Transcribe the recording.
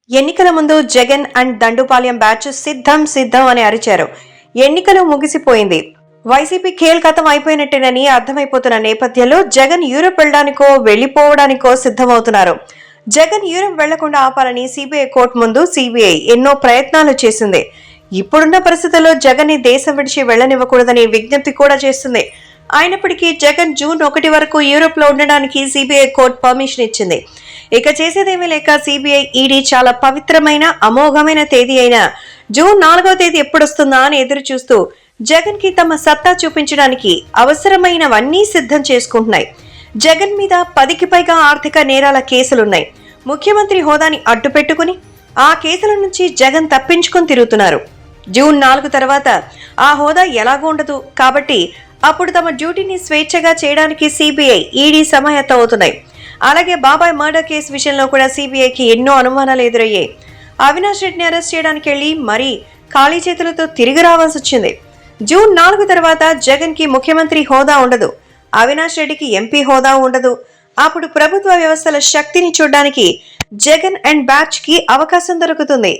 ఎన్నికల ముందు Jagan and Dandupalem batch సిద్ధం అని అరిచారు. ఎన్నికలు ముగిసిపోయింది. వైసీపీ ఖేల్ఖతం అయిపోయినట్టేనని అర్థమైపోతున్న నేపథ్యంలో జగన్ యూరోప్ వెళ్లడానికో వెళ్లిపోవడానికో సిద్ధమవుతున్నారు. జగన్ యూరోప్ వెళ్లకుండా ఆపాలని సిబిఐ కోర్టు ముందు సిబిఐ ఎన్నో ప్రయత్నాలు చేసింది. ఇప్పుడున్న పరిస్థితుల్లో జగన్ ని దేశం విడిచి వెళ్లనివ్వకూడదని విజ్ఞప్తి కూడా చేస్తుంది. అయినప్పటికీ జగన్ జూన్ 1 వరకు యూరోప్ లో ఉండడానికి సిబిఐ కోర్టు పర్మిషన్ ఇచ్చింది. ఇక చేసేదేమీ లేక సిబిఐ ఈడీ చాలా పవిత్రమైన అమోఘమైన తేదీ అయిన జూన్ 4వ తేదీ ఎప్పుడొస్తుందా అని ఎదురు చూస్తూ జగన్ కి తమ సత్తా చూపించడానికి అవసరమైనవన్నీ సిద్ధం చేసుకుంటున్నాయి. జగన్ మీద 10కి పైగా ఆర్థిక నేరాల కేసులున్నాయి. ముఖ్యమంత్రి హోదాని అడ్డు పెట్టుకుని ఆ కేసుల నుంచి జగన్ తప్పించుకొని తిరుగుతున్నారు. జూన్ 4 తర్వాత ఆ హోదా ఎలాగూ ఉండదు కాబట్టి అప్పుడు తమ డ్యూటీని స్వేచ్ఛగా చేయడానికి సిబిఐ ఈడీ సమాయత్తం అవుతున్నాయి. అలాగే బాబాయ్ మర్డర్ కేసు విషయంలో కూడా సిబిఐకి ఎన్నో అనుమానాలు ఎదురయ్యాయి. అవినాష్ రెడ్డిని అరెస్ట్ చేయడానికి వెళ్లి మరీ ఖాళీ చేతులతో తిరిగి రావాల్సి వచ్చింది. జూన్ 4 తర్వాత జగన్ కి ముఖ్యమంత్రి హోదా ఉండదు, అవినాష్ రెడ్డికి ఎంపీ హోదా ఉండదు. అప్పుడు ప్రభుత్వ వ్యవస్థల శక్తిని చూడడానికి జగన్ అండ్ బ్యాచ్ కి అవకాశం దొరుకుతుంది.